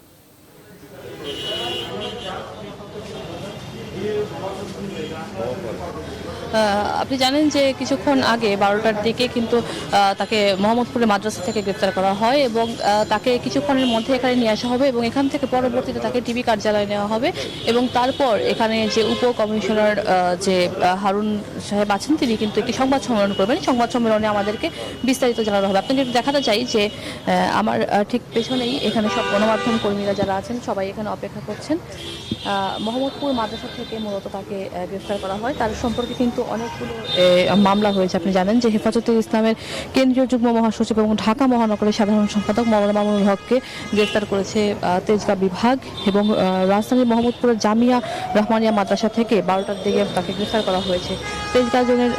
D: আপনি জানেন যে কিছুক্ষণ আগে 12টার দিকে কিন্তু তাকে মোহাম্মদপুরের মাদ্রাসা থেকে গ্রেপ্তার করা হয় এবং তাকে কিছুক্ষণের মধ্যে এখানে নিয়ে আসা হবে এবং এখান থেকে পরবর্তীতে তাকে টিবি কার্যালয়ে নেওয়া হবে এবং তারপর এখানে যে উপ কমিশনার যে হারুন সাহেব আছেন তিনি কিন্তু একটি সংবাদ সম্মেলন করবেন। সংবাদ সম্মেলনে আমাদেরকে বিস্তারিত জানানো হবে। আপনাকে একটু দেখাতে চাই যে আমার ঠিক পেছনেই এখানে সব গণমাধ্যম কর্মীরা যারা আছেন সবাই এখানে অপেক্ষা করছেন। মোহাম্মদপুর মাদ্রাসা থেকে মূলত তাকে গ্রেফতার করা হয়। তার সম্পর্কে কিন্তু অনেকগুলো মামলা হয়েছে। আপনি জানেন যে হেফাজতে ইসলামের কেন্দ্রীয় যুগ্ম মহাসচিব এবং ঢাকা মহানগরের সাধারণ সম্পাদক মাওলানা মামুনুল হককে গ্রেফতার করেছে তেজগাঁ বিভাগ এবং রাজধানীর মোহাম্মদপুরের জামিয়া রহমানিয়া মাদ্রাসা থেকে 12টার দিকে তাকে গ্রেফতার করা হয়েছে। তেজগাঁ জোনের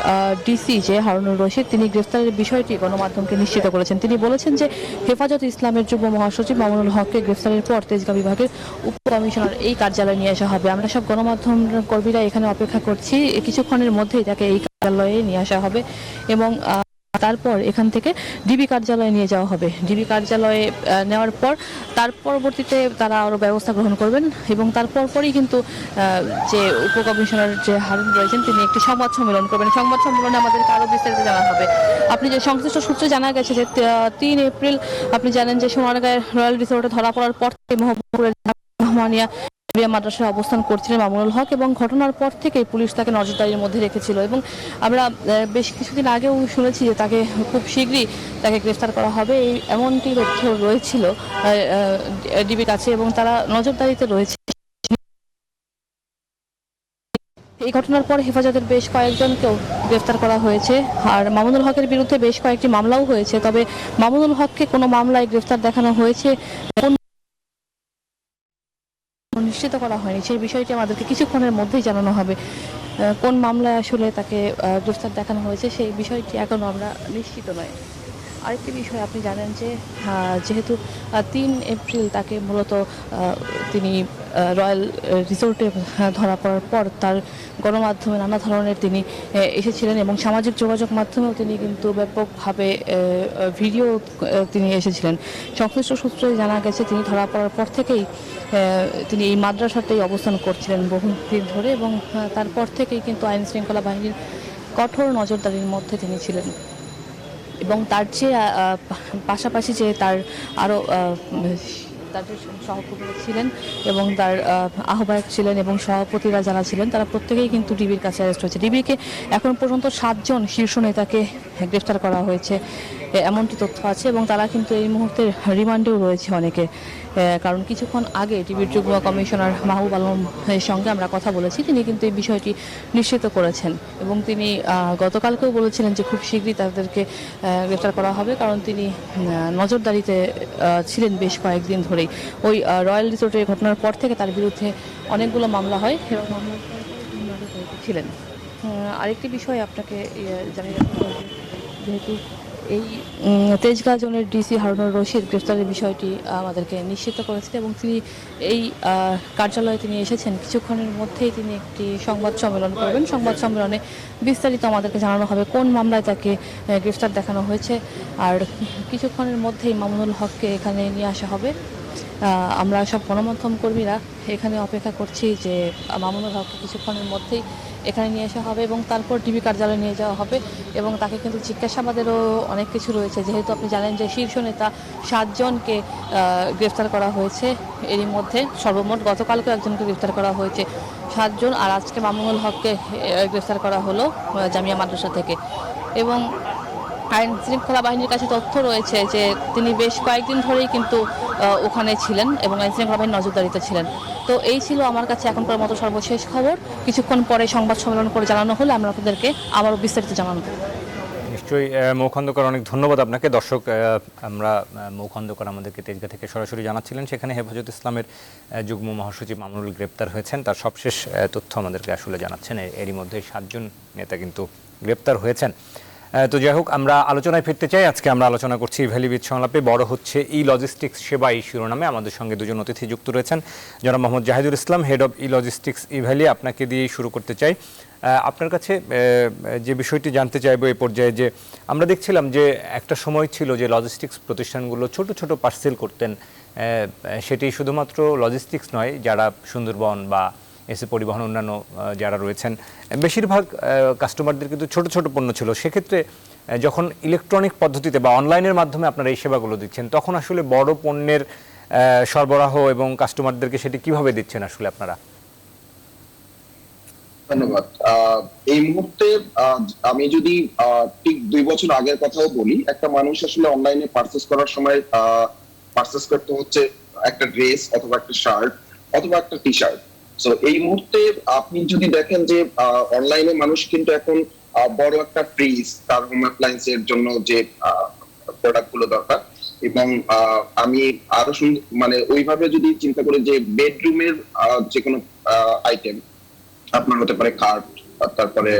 D: ডিসি যে হারুনুর রশিদ তিনি গ্রেফতারের বিষয়টি গণমাধ্যমকে নিশ্চিত করেছেন। তিনি বলেছেন যে হেফাজত ইসলামের যুগ্ম মহাসচিব মামুনুল হককে গ্রেফতারের পর তেজগাঁ বিভাগের উপ কমিশনার এই কার্যালয়ে নিয়ে আসা হবে। আমরা সব গণমাধ্যম কর্মীরা এখানে অপেক্ষা করছি, কিছুক্ষণের মধ্যেই তাকে এই কার্যালয়ে নিয়ে আসা হবে এবং তারপর এখান থেকে ডিবি কার্যালয়ে নিয়ে যাওয়া হবে। ডিবি কার্যালয়ে নেওয়ার পর তার পরবর্তীতে তারা আরও ব্যবস্থা গ্রহণ করবেন এবং তারপর পরই কিন্তু যে উপকমিশনার যে হারুন রয়েছেন তিনি একটি সংবাদ সম্মেলন করবেন। সংবাদ সম্মেলনে আমাদেরকে আরও বিস্তারিত জানা হবে। আপনি যে সংশ্লিষ্ট সূত্রে জানা গেছে যে 3 এপ্রিল আপনি জানেন যে সোনারগাঁয়ের রয়্যাল রিসোর্টে ধরা পড়ার পর থেকে মোহাম্মদপুরের রহমানিয়া মাদ্রাসায় অবস্থান করছিলেন মামুনুল হক এবং ঘটনার পর থেকে পুলিশ তাকে নজরদারির মধ্যে রেখেছিল এবং আমরা বেশ কিছুদিন আগেও শুনেছি যে তাকে খুব শীঘ্রই তাকে গ্রেফতার করা হবে, এমনটি তথ্য রয়েছিল ডিবির কাছে এবং তারা নজরদারিতে রয়েছে। এই ঘটনার পর হেফাজতের বেশ কয়েকজনকেও গ্রেফতার করা হয়েছে আর মামুনুল হকের বিরুদ্ধে বেশ কয়েকটি মামলাও হয়েছে। তবে মামুনুল হককে কোনো মামলায় গ্রেফতার দেখানো হয়েছে নিশ্চিত করা হয়নি, সেই বিষয়টি আমাদেরকে কিছুক্ষণের মধ্যেই জানানো হবে। কোন মামলায় আসলে তাকে গ্রেফতার দেখানো হয়েছে সেই বিষয়টি এখনও আমরা নিশ্চিত নয়। আরেকটি বিষয় আপনি জানেন যে যেহেতু 3 এপ্রিল তাকে মূলত তিনি রয়্যাল রিসোর্টে ধরা পড়ার পর তার গণমাধ্যমে নানা ধরনের তিনি এসেছিলেন এবং সামাজিক যোগাযোগ মাধ্যমেও তিনি কিন্তু ব্যাপকভাবে ভিডিও তিনি এসেছিলেন। সংশ্লিষ্ট সূত্রে জানা গেছে তিনি ধরা পড়ার পর থেকেই তিনি এই মাদ্রাসাতেই অবস্থান করছিলেন বহুদিন ধরে এবং তারপর থেকেই কিন্তু আইন শৃঙ্খলা বাহিনীর কঠোর নজরদারির মধ্যে তিনি ছিলেন এবং তার যে পাশাপাশি যে তার আরও তার যে সহকর্মীরা ছিলেন এবং তার আহ্বায়ক ছিলেন এবং সভাপতিরা যারা ছিলেন তারা প্রত্যেকেই কিন্তু ডিবির কাছে অ্যারেস্ট হয়েছে। ডিবিকে এখন পর্যন্ত 7 জন শীর্ষ নেতাকে গ্রেফতার করা হয়েছে এমনটি তথ্য আছে এবং তারা কিন্তু এই মুহূর্তে রিমান্ডেও রয়েছে অনেকে। কারণ কিছুক্ষণ আগে ডিবির যুগ্ম কমিশনার মাহবুব আলমের সঙ্গে আমরা কথা বলেছি, তিনি কিন্তু এই বিষয়টি নিশ্চিত করেছেন এবং তিনি গতকালকেও বলেছিলেন যে খুব শীঘ্রই তাদেরকে গ্রেফতার করা হবে, কারণ তিনি নজরদারিতে ছিলেন বেশ কয়েকদিন ধরেই। ওই রয়্যাল রিসোর্টের ঘটনার পর থেকে তার বিরুদ্ধে অনেকগুলো মামলা হয় এবং মামলার ছিলেন। আরেকটি বিষয় আপনাকে জানিয়ে রাখতে হবে, যেহেতু এই তেজগাঁ জোনের ডিসি হারুনুর রশিদ গ্রেফতারের বিষয়টি আমাদেরকে নিশ্চিত করেছেন এবং তিনি এই কার্যালয়ে তিনি এসেছেন। কিছুক্ষণের মধ্যেই তিনি একটি সংবাদ সম্মেলন করবেন। সংবাদ সম্মেলনে বিস্তারিত আমাদেরকে জানানো হবে কোন মামলায় তাকে গ্রেফতার দেখানো হয়েছে, আর কিছুক্ষণের মধ্যেই মামুনুল হককে এখানে নিয়ে আসা হবে। আমরা সব গণমাধ্যম কর্মীরা এখানে অপেক্ষা করছি যে মামুনুল হককে কিছুক্ষণের মধ্যেই এখানে নিয়ে আসা হবে এবং তারপর ডিবি কার্যালয়ে নিয়ে যাওয়া হবে এবং তাকে কিন্তু জিজ্ঞাসাবাদেরও অনেক কিছু রয়েছে। যেহেতু আপনি জানেন যে শীর্ষ নেতা 7 জনকে গ্রেফতার করা হয়েছে, এরই মধ্যে সর্বমোট গতকালকে একজনকে গ্রেফতার করা হয়েছে 7 জন, আর আজকে মামুনুল হককে গ্রেফতার করা হলো জামিয়া মাদ্রাসা থেকে। এবং আইন শৃঙ্খলা বাহিনীর কাছে তথ্য রয়েছে যে তিনি বেশ কয়েকদিন ধরেই কিন্তু ওখানে ছিলেন এবং আইন শৃঙ্খলা বাহিনীর নজরদারিতে ছিলেন। তো এই ছিল আমার কাছে এখনকার মতো সর্বশেষ খবর। কিছুক্ষণ পরে সংবাদ সম্মেলন করে জানানো হলে আমরা আপনাদেরকে আবারও বিস্তারিত জানানো।
A: নিশ্চয়ই মৌ খন্দকার, অনেক ধন্যবাদ আপনাকে। দর্শক, আমরা মৌ খন্দকার আমাদেরকে তেজগাঁ থেকে সরাসরি জানাচ্ছিলেন, সেখানে হেফাজত ইসলামের যুগ্ম মহাসচিব মামুনুল গ্রেপ্তার হয়েছেন, তার সবশেষ তথ্য আমাদেরকে আসলে জানাচ্ছেন। এরই মধ্যে 7 জন নেতা কিন্তু গ্রেপ্তার হয়েছেন। তো যাই হোক, আমরা আলোচনায় ফিরতে চাই। আজকে আমরা আলোচনা করছি ভ্যালি বিচ সংলাপে বড় হচ্ছে ই লজিস্টিক্স সেবা এই শিরোনামে। আমাদের সঙ্গে দুজন অতিথি যুক্ত রয়েছেন। জনাব Mohammad Zahidul Islam, head of e logistics e valley. আপনাকে দিয়েই শুরু করতে চাই। আপনার কাছে যে বিষয়টি জানতে চাইবো এই পর্যায়ে, যে আমরা দেখছিলাম যে একটা সময় ছিল যে লজিস্টিক্স প্রতিষ্ঠানগুলো ছোট ছোট পার্সেল করতেন। সেটি শুধুমাত্র লজিস্টিক্স নয়, যারা সুন্দরবন বা এসে পরিবহন অন্যান্য যারা রয়েছেন, বেশিরভাগ কাস্টমারদের কিন্তু ছোট ছোট পণ্য ছিল। সেক্ষেত্রে যখন ইলেকট্রনিক পদ্ধতিতে বা অনলাইনের মাধ্যমে আপনারা এই সেবাগুলো দিচ্ছেন, তখন আসলে বড় পণ্যের সরবরাহ এবং কাস্টমারদেরকে সেটি কিভাবে দিচ্ছেন আসলে আপনারা?
B: ধন্যবাদ। এই মুহূর্তে আমি যদি ঠিক 2 বছর আগের কথাও বলি, একটা মানুষ আসলে অনলাইনে পারচেস করার সময় পারচেস করতে হচ্ছে একটা ড্রেস অথবা একটা শার্ট অথবা একটা টি শার্ট। সো এই মুহূর্তে আপনি যদি দেখেন যে অনলাইনে মানুষ কিন্তু এখন বড় একটা ফ্রিজ, তার হোম অ্যাপ্লায়েন্স এর জন্য যে প্রোডাক্ট গুলো দরকার, এবং আমি আরো মানে ওইভাবে যদি চিন্তা করি যে বেডরুমের যে কোনো আইটেম, আপনার হতে পারে খাট, তারপরে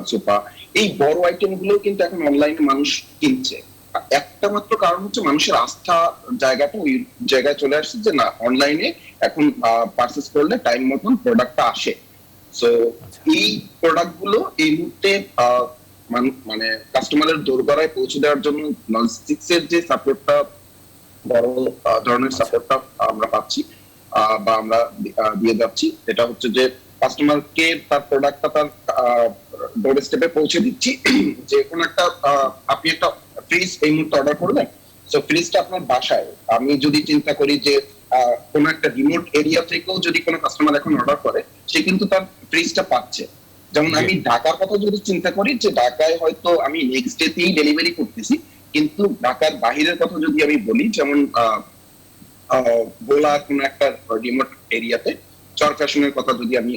B: সোফা, এই বড় আইটেম গুলো কিন্তু এখন অনলাইনে মানুষ কিনছে। একটা মাত্র কারণ হচ্ছে মানুষের আস্থা জায়গাটা ওই জায়গায় চলে আসছে যে না, অনলাইনে এখন পারচেস করলে টাইম মতন প্রোডাক্টটা আসে। সো এই প্রোডাক্ট গুলো এই মুহূর্তে মানে কাস্টমারের দোরগোড়ায় পৌঁছে দেওয়ার জন্য লজিস্টিক্স এর যে সাপোর্টটা, বড় ধরনের সাপোর্টটা আমরা পাচ্ছি বা আমরা দিয়ে যাচ্ছি, এটা হচ্ছে যে কাস্টমারকে তার প্রোডাক্টটা তার ডোর স্টেপে পৌঁছে দিচ্ছি। যে কোনো একটা আপনি একটা ফ্রিজ এই মুহূর্তে অর্ডার করলেন, সো ফ্রিজটা আপনার বাসায়। আমি যদি চিন্তা করি যে কোনো একটা রিমোট এরিয়া থেকেও যদি কোনো কাস্টমার এখন অর্ডার করে, সে কিন্তু তার ফ্রিজটা পাচ্ছে। যেমন আমি ঢাকার কথা যদি চিন্তা করি, যে ঢাকায় হয়তো আমি নেক্সট ডেতেই ডেলিভারি করতেছি, কিন্তু ঢাকার বাহিরের কথা যদি আমি বলি, যেমন গোলা কোনো একটা রিমোট এরিয়াতে, চরফ্যাশনের কথা যদি আমি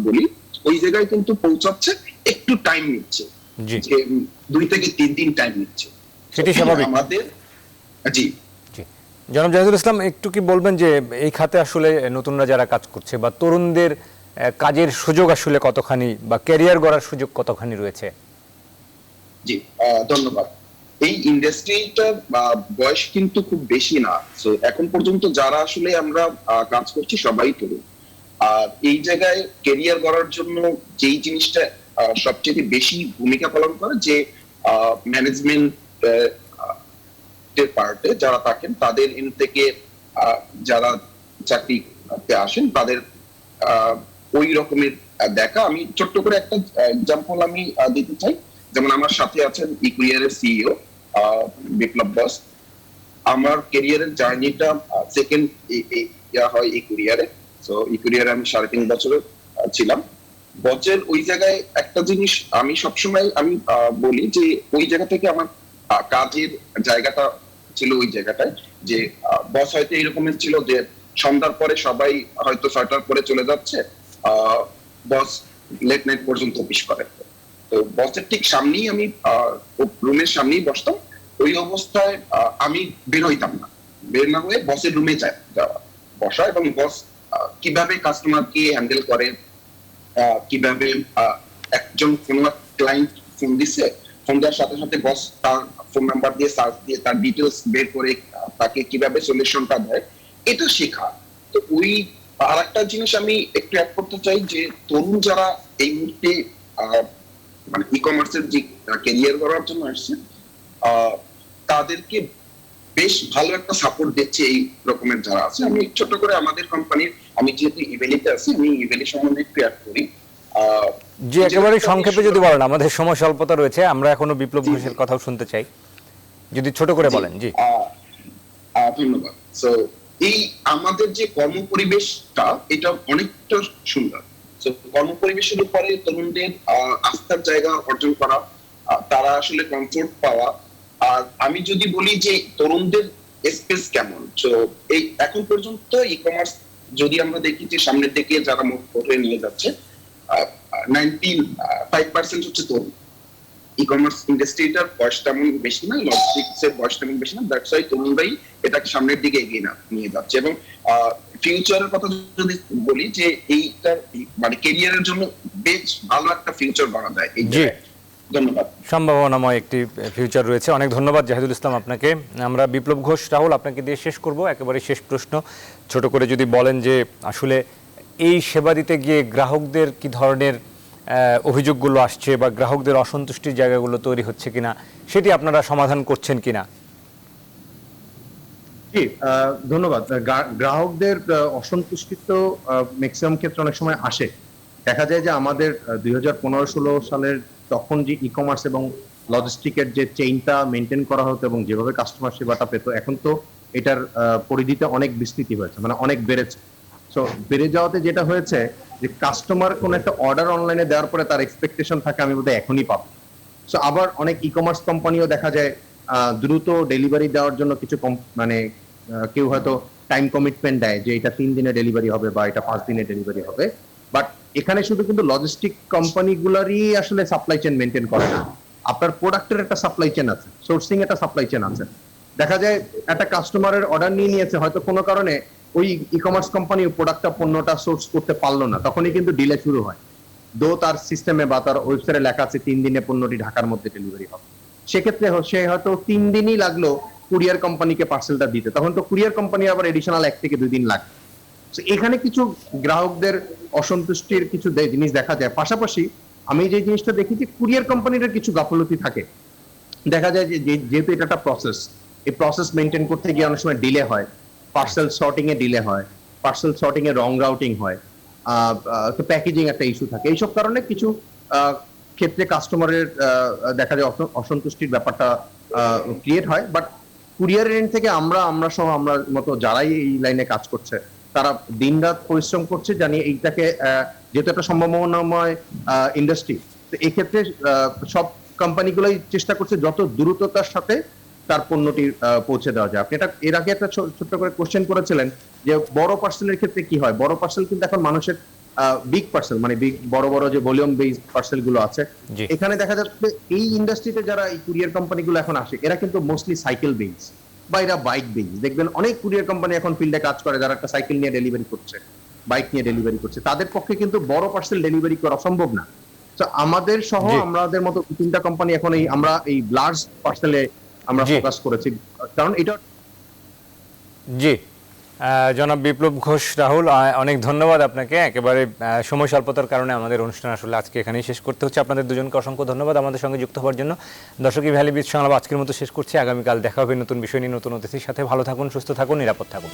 B: বলি, ওই জায়গায় কিন্তু পৌঁছাচ্ছে, একটু টাইম নিচ্ছে, যে 2 থেকে 3 দিন টাইম নিচ্ছে।
A: সেটি স্বাভাবিক
B: আমাদের। জি
A: জনাব জাহিদুল ইসলাম, একটু কি বলবেন যে এই খাতে আসলে নতুনরা যারা কাজ করছে বা তরুণদের কাজের সুযোগ আসলে কতখানি বা ক্যারিয়ার গড়ার সুযোগ কতখানি রয়েছে?
B: জি, ধন্যবাদ। এই ইন্ডাস্ট্রিটা বয়স কিন্তু খুব বেশি না। সো এখন পর্যন্ত যারা আসলে আমরা কাজ করছি সবাই তরুণ। আর এই জায়গায় ক্যারিয়ার গড়ার জন্য যেই জিনিসটা সবচেয়ে বেশি ভূমিকা পালন করে, যে ম্যানেজমেন্ট পার্টে যারা থাকেন, তাদের এন থেকে যারা চাকরিতে আসেন, তাদের ওই রকমের দেখা। আমি ছোট্ট করে একটা এক্সাম্পল আমি দিতে চাই। যেমন আমার সাথে আছেন ইকুরিয়ারের সিইও বিপ্লব বস। আমার ক্যারিয়ারের জার্নিটা সেকেন্ড হয় ইকুরিয়ারে। সো ইকুরিয়ারে আমি 3.5 বছর ছিলাম। বছর ওই জায়গায় একটা জিনিস আমি সবসময় আমি বলি যে ওই জায়গা থেকে আমার কাজের জায়গাটা ছিল ওই জায়গাটায়, যে বস হয়তো এইরকমের ছিল যে সন্ধ্যার পরে সবাই হয়তো 6টার পরে চলে যাচ্ছে, বস লেট নাইট পর্যন্ত অফিস করে। তো বসের ঠিক সামনেই আমি রুমের সামনেই বসতাম। ওই অবস্থায় আমি বের হইতাম না, বের না হয়ে বসের রুমে যাওয়া বসা, এবং বস কিভাবে কাস্টমারকে হ্যান্ডেল করে, কিভাবে একজন কোন ক্লায়েন্ট ফোন দিছে, ফোন দেওয়ার সাথে সাথে বস তার ফোন নাম্বার দিয়ে সার্চ দিয়ে তার ডিটেলস বের করে তাকে কিভাবে সলিউশনটা দেয়, এটা শেখা। তো ওই আর একটা জিনিস আমি একটু অ্যাড করতে চাই, যে তরুণ যারা এই মুহূর্তে মানে ই কমার্সের যে ক্যারিয়ার করার জন্য আসছে, তাদেরকে বেশ ভালো একটা সাপোর্ট দিচ্ছে এই রকমের যারা আছে। আমি ছোট করে আমাদের কোম্পানির, আমি যেহেতু ইভেলিতে আছি, আমি ইভেলি সম্বন্ধে একটু অ্যাড করি।
A: জি, একেবারে সংক্ষেপে যদি বলেন, আমাদের সময় স্বল্পতা রয়েছে, আমরা এখনো বিপ্লব ঘোষের কথাও শুনতে চাই, যদি ছোট করে বলেন। জি,
B: ধন্যবাদ। সো এই আমাদের যে কর্ম পরিবেশটা, এটা অনেকটা সুন্দর। তো কর্ম পরিবেশের উপরে তরুণদের আস্থার জায়গা অর্জন করা, তারা আসলে কমফোর্ট পাওয়া। আর আমি যদি বলি যে তরুণদের স্পেস কেমন, তো এই এখন পর্যন্ত ই কমার্স যদি আমরা দেখি যে সামনের দিকে যারা মুখ করে নিয়ে যাচ্ছে, 95% হচ্ছে তরুণ। ই কমার্স ইন্ডাস্ট্রিটার বয়স তেমন বেশি না, লজিস্টিক্স এর বয়স তেমন বেশি না, দ্যাটস ওয়াই তরুণরাই এটাকে সামনের দিকে এগিয়ে নিয়ে যাচ্ছে। এবং ফিউচারের কথা যদি বলি, যে এইটা মানে ক্যারিয়ারের জন্য বেশ ভালো একটা ফিউচার বানা দেয় এই জায়গায়। ধন্যবাদ।
A: সম্ভাবনাময় একটি ফিউচার রয়েছে। অনেক ধন্যবাদ জাহিদুল ইসলাম আপনাকে। আমরা বিপ্লব ঘোষ রাহুল আপনাকে দিয়ে শেষ করব। একেবারে শেষ প্রশ্ন, ছোট করে যদি বলেন যে আসলে এই সেবা দিতে গিয়ে গ্রাহকদের কি ধরনের অভিযোগগুলো আসছে, বা গ্রাহকদের অসন্তুষ্টির জায়গাগুলো তৈরি হচ্ছে কিনা, সেটি আপনারা সমাধান করছেন কিনা?
C: জি, ধন্যবাদ। গ্রাহকদের অসন্তুষ্টি তো ম্যাক্সিমাম ক্ষেত্রে অনেক সময় আসে। দেখা যায় যে আমাদের 2015-16 সালের তখন যে ই কমার্স এবং লজিস্টিকের যে চেইনটা মেনটেন করা হতো এবং যেভাবে কাস্টমার সেবাটা পেত, এখন তো এটার পরিধিতে অনেক বিস্তৃতি হয়েছে, মানে অনেক বেড়েছে। সো বেড়ে যাওয়াতে যেটা হয়েছে যে কাস্টমার কোন একটা অর্ডার অনলাইনে দেওয়ার পরে তার এক্সপেকটেশন থাকে আমি বোধহয় এখনই পাবো। সো আবার অনেক ই কমার্স কোম্পানিও দেখা যায় দ্রুত ডেলিভারি দেওয়ার জন্য কিছু মানে কেউ হয়তো টাইম কমিটমেন্ট দেয় যে এটা 3 দিনে ডেলিভারি হবে বা এটা 5 দিনে ডেলিভারি হবে। বাট এখানে শুধু কিন্তু লজিস্টিক কোম্পানিগুলোরই আসলে সাপ্লাই চেইন মেনটেন করে না, আপনার প্রোডাক্টের একটা সাপ্লাই চেইন আছে, সোর্সিং একটা সাপ্লাই চেইন আছে। দেখা যায় একটা কাস্টমারের অর্ডার নিয়ে নিয়েছে, হয়তো কোনো কারণে ওই ই কমার্স কোম্পানি পণ্যটা সোর্স করতে পারলো না, তখনই কিন্তু ডিলে শুরু হয়। তার সিস্টেমে বা তার ওয়েবসাইটে লেখা আছে 3 দিনে পণ্যটি ঢাকার মধ্যে ডেলিভারি হবে, সেক্ষেত্রে সে হয়তো 3 দিনই লাগলো কুরিয়ার কোম্পানিকে পার্সেলটা দিতে, তখন তো কুরিয়ার কোম্পানি আবার এডিশনাল 1 থেকে 2 দিন লাগবে। এখানে কিছু গ্রাহকদের অসন্তুষ্টির কিছু জিনিস দেখা যায়। পাশাপাশি আমি যে জিনিসটা দেখি যে কুরিয়ার কোম্পানির কিছু গাফলতি থাকে। দেখা যায় যে যেহেতু এটা একটা প্রসেস, এই প্রসেস মেনটেন করতে গিয়ে অনেক সময় ডিলে হয়, পার্সেল সর্টিং এ ডিলে হয়, পার্সেল সর্টিং এ রং রাউটিং হয়, তো প্যাকেজিং একটা ইস্যু থাকে। এইসব কারণে কিছু ক্ষেত্রে কাস্টমারের দেখা যায় অসন্তুষ্টির ব্যাপারটা ক্রিয়েট হয়। বাট কুরিয়ারের এন্ড থেকে আমরা সহ আমরা মতো যারাই এই লাইনে কাজ করছে, তারা দিনরাত পরিশ্রম করছে, জানি এইটাকে যেহেতু একটা সম্ভাবনাময় ইন্ডাস্ট্রি, তো এই ক্ষেত্রে সব কোম্পানিগুলোই চেষ্টা করছে যত দ্রুততার সাথে তার পণ্যটি পৌঁছে দেওয়া যায়। আপনি এটা এর আগে একটা ছোট্ট করে কোশ্চেন করেছিলেন যে বড় পার্সেলের ক্ষেত্রে কি হয়। বড় পার্সেল কিন্তু এখন মানুষের বিগ পার্সেল, মানে বড় বড় যে ভলিউম বেস পার্সেল গুলো আছে, এখানে দেখা যাচ্ছে এই ইন্ডাস্ট্রিতে যারা এই কুরিয়ার কোম্পানিগুলো এখন আসে, এরা কিন্তু মোস্টলি সাইকেল বেস বা এরা বাইক বেস। দেখবেন অনেক কুরিয়ার কোম্পানি এখন ফিল্ডে কাজ করে যারা একটা সাইকেল নিয়ে ডেলিভারি করছে, বাইক নিয়ে ডেলিভারি করছে, তাদের পক্ষে কিন্তু বড় পার্সেল ডেলিভারি করা সম্ভব না। তো আমাদের সহ আমাদের মতো 3টা কোম্পানি এখন আমরা এই লার্জ পার্সেলে আমরা ফোকাস করেছি, কারণ এটা।
A: জি, জনাব বিপ্লব ঘোষ রাহুল, অনেক ধন্যবাদ আপনাকে। একেবারে সময় স্বল্পতার কারণে আমাদের অনুষ্ঠান আসলে আজকে এখানেই শেষ করতে হচ্ছে। আপনাদের দুজনকে অসংখ্য ধন্যবাদ আমাদের সঙ্গে যুক্ত হওয়ার জন্য। দর্শক, ভ্যালি বিচ সংলাপ আজকের মতো শেষ করছি। আগামীকাল দেখা হবে নতুন বিষয় নিয়ে, নতুন অতিথির সাথে। ভালো থাকুন, সুস্থ থাকুন, নিরাপদ থাকুন।